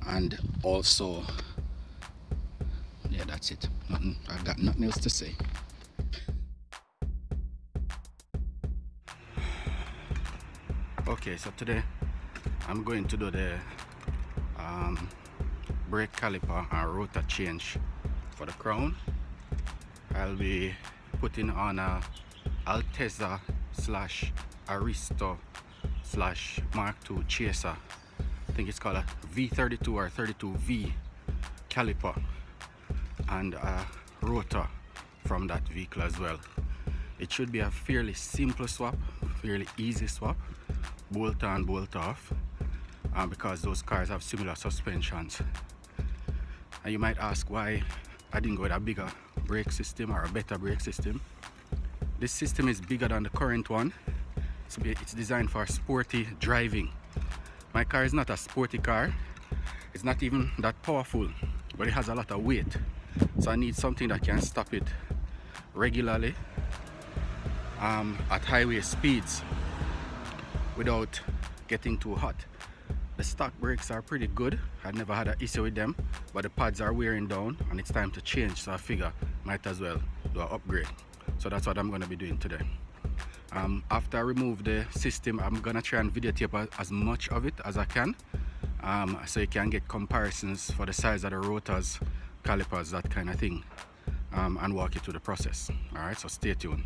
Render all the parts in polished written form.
and also, yeah, that's it. I got nothing else to say. Okay, so today I'm going to do the brake caliper and rotor change for the Crown. I'll be putting on a Altezza slash Aristo slash Mark II chaser. I think it's called a V32 or 32V caliper, and a rotor from that vehicle as well. It should be a fairly simple swap, fairly easy swap, bolt on, bolt off, because those cars have similar suspensions. And you might ask why I didn't go with a bigger brake system or a better brake system. This system is bigger than the current one. It's designed for sporty driving. My car is not a sporty car. It's not even that powerful, but it has a lot of weight. So I need something that can stop it regularly at highway speeds without getting too hot. The stock brakes are pretty good. I've never had an issue with them, but the pads are wearing down and it's time to change, so I figure might as well do an upgrade. So that's what I'm going to be doing today. After I remove the system, I'm going to try and videotape as much of it as I can, so you can get comparisons for the size of the rotors, calipers, that kind of thing, and walk you through the process. Alright, so stay tuned.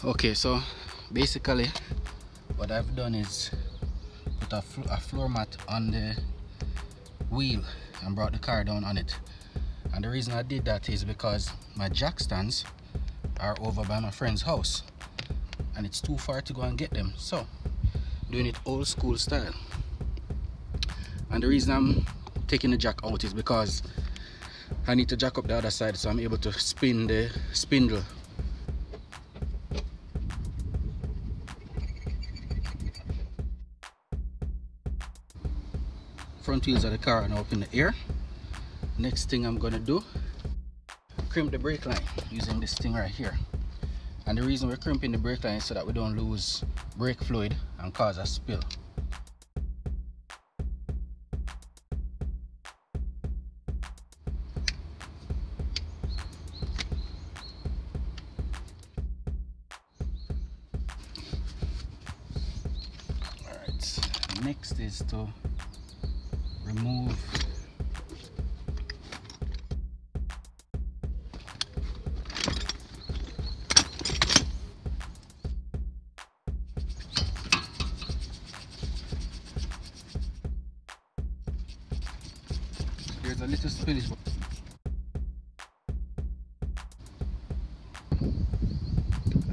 Okay, so basically what I've done is put a floor mat on the wheel and brought the car down on it. And the reason I did that is because my jack stands are over by my friend's house and it's too far to go and get them, so doing it old school style. And the reason I'm taking the jack out is because I need to jack up the other side so I'm able to spin the spindle. Front wheels of the car are now up in the air. Next thing I'm gonna do, crimp the brake line using this thing right here. And the reason we're crimping the brake line is so that we don't lose brake fluid and cause a spill. Alright, next is to remove there's a little spillage.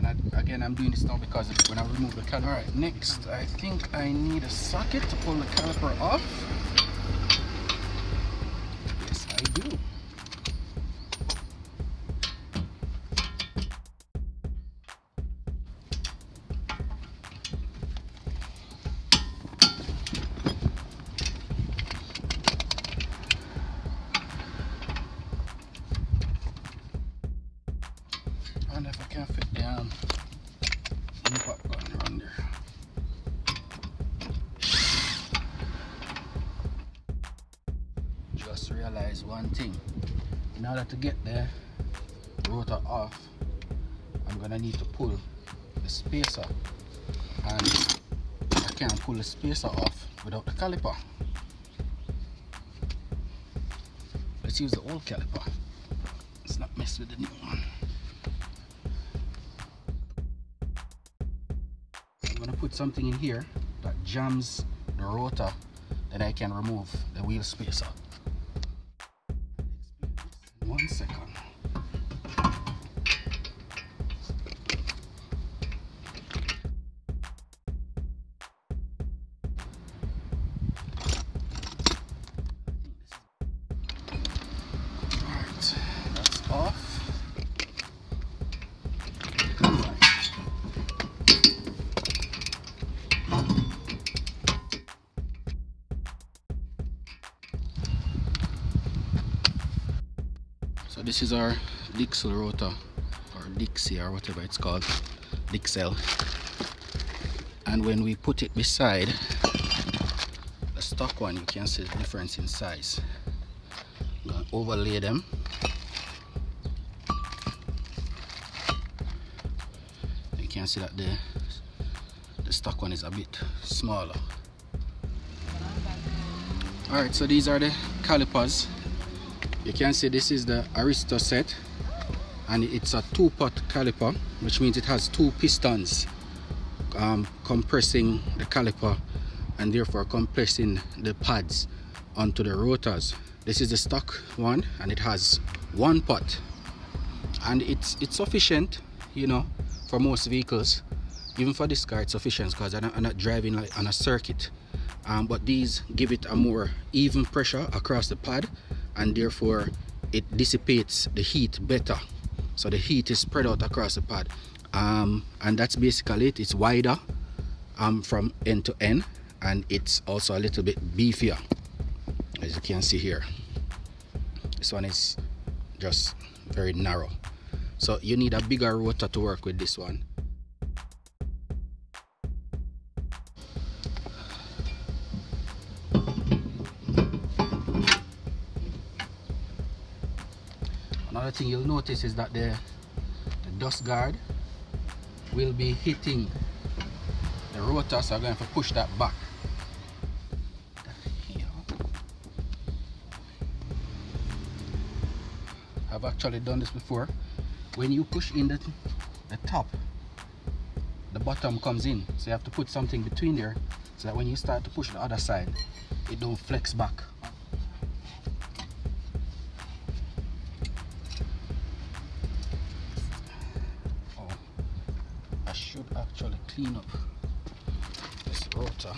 And again, I'm doing this now because when I remove the caliper. Alright, next I think I need a socket to pull the caliper off. Yes, I do. And if I can't fit down, impact button around there. Just realize one thing. In order to get the rotor off, I'm gonna need to pull the spacer, and I can't pull the spacer off without the caliper. Let's use the old caliper. Let's not mess with the new one. I'm going to put something in here that jams the rotor, then I can remove the wheel spacer. In 1 second. Alright, that's off. So this is our Dixel rotor, or Dixie, or whatever it's called, Dixel. And when we put it beside the stock one, you can see the difference in size. I'm going to overlay them. You can see that the stock one is a bit smaller. Alright, so these are the calipers. You can see this is the Aristo set, and it's a 2-pot caliper, which means it has 2 pistons compressing the caliper and therefore compressing the pads onto the rotors. This is the stock one, and it has 1 pot, and it's sufficient, you know, for most vehicles. Even for this car it's sufficient because I'm not driving like on a circuit, but these give it a more even pressure across the pad, and therefore it dissipates the heat better. So the heat is spread out across the pad, and that's basically it. It's wider from end to end, and it's also a little bit beefier, as you can see here. This one is just very narrow, so you need a bigger rotor to work with this one. Another thing you'll notice is that the dust guard will be hitting the rotor, so I'm going to push that back. I've actually done this before. When you push in the top, the bottom comes in, so you have to put something between there so that when you start to push the other side, it don't flex back. Actually clean up this rotor.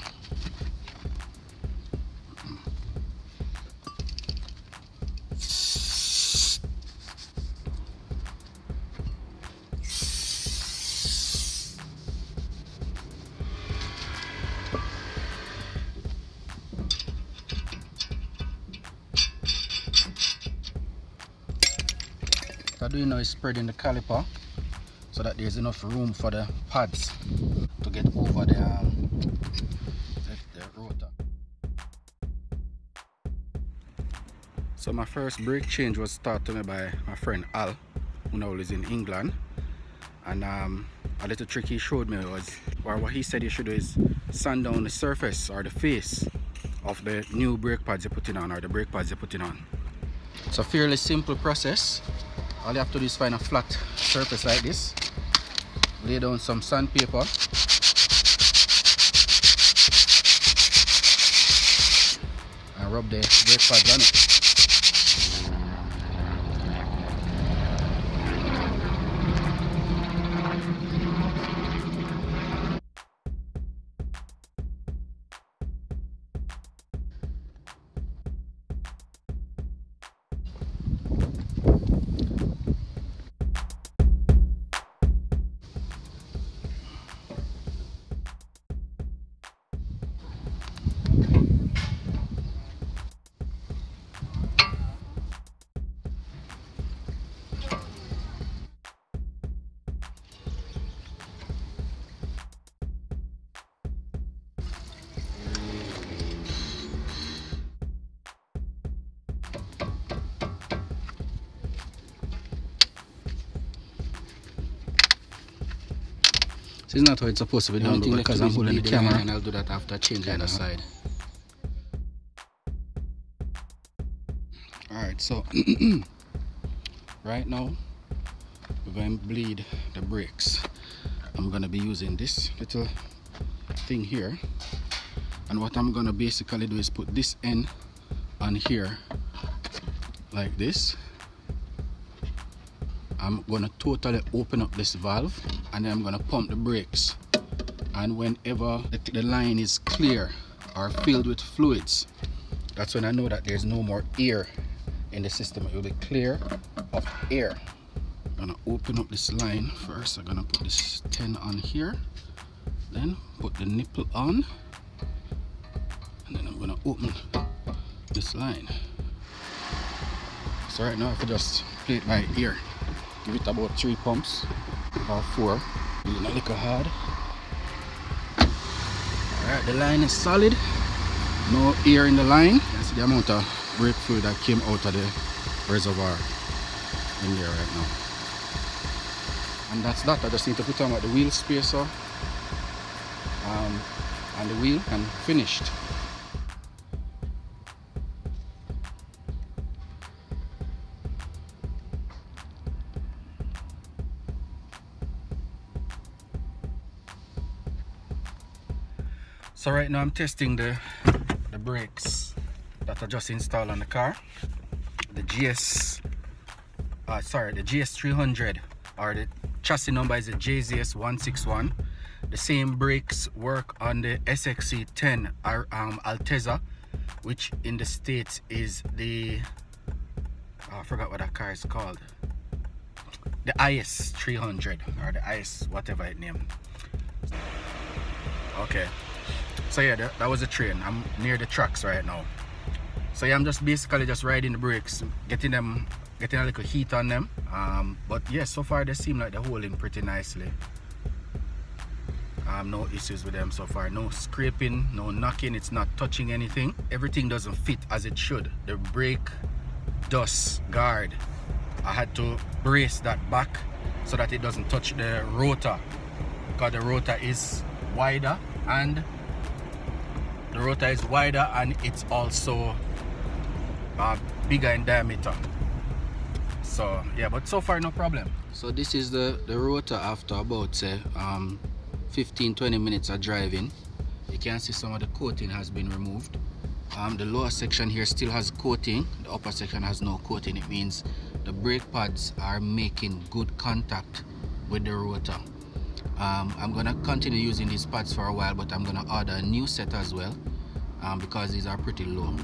What I'm doing now is spreading the caliper so that there's enough room for the pads to get over the rotor. So my first brake change was taught to me by my friend Al, who now lives in England, and a little trick he showed me was, or what he said you should do is sand down the surface or the face of the new brake pads you're putting on, or the brake pads you're putting on. It's a fairly simple process. All you have to do is find a flat surface like this, lay down some sandpaper, and rub the brake pads on it. So it's not how it's supposed to be done, because I'm holding the camera. And I'll do that after changing the side. Alright, so right now we're going to bleed the brakes. I'm going to be using this little thing here, and what I'm going to basically do is put this end on here like this. I'm going to totally open up this valve, and then I'm going to pump the brakes, and whenever the line is clear or filled with fluids, that's when I know that there's no more air in the system. It will be clear of air. I'm gonna open up this line first. I'm gonna put this 10 on here, then put the nipple on, and then I'm gonna open this line. So right now I can just play it by ear. Give it about 3 pumps or 4. Doing a little hard. Alright, the line is solid. No air in the line. That's the amount of brake fluid that came out of the reservoir in there right now. And that's that. I just need to put on the wheel spacer and the wheel, and finished. So right now I'm testing the brakes that I just installed on the car. The GS300, or the chassis number is the JZS175. The same brakes work on the SXE10 Altezza, which in the States is the I forgot what that car is called. The IS300 or the IS whatever it named. Okay. So yeah, that was a train. I'm near the tracks right now. So yeah, I'm just basically just riding the brakes, getting a little heat on them. But yeah, so far they seem like they're holding pretty nicely. No issues with them so far. No scraping, no knocking. It's not touching anything. Everything doesn't fit as it should. The brake dust guard, I had to brace that back so that it doesn't touch the rotor, because the rotor is wider, and it's also bigger in diameter. So yeah, but so far no problem. So this is the rotor after about say 15-20 minutes of driving. You can see some of the coating has been removed. The lower section here still has coating. The upper section has no coating. It means the brake pads are making good contact with the rotor. I'm gonna continue using these pads for a while, but I'm gonna order a new set as well, because these are pretty low.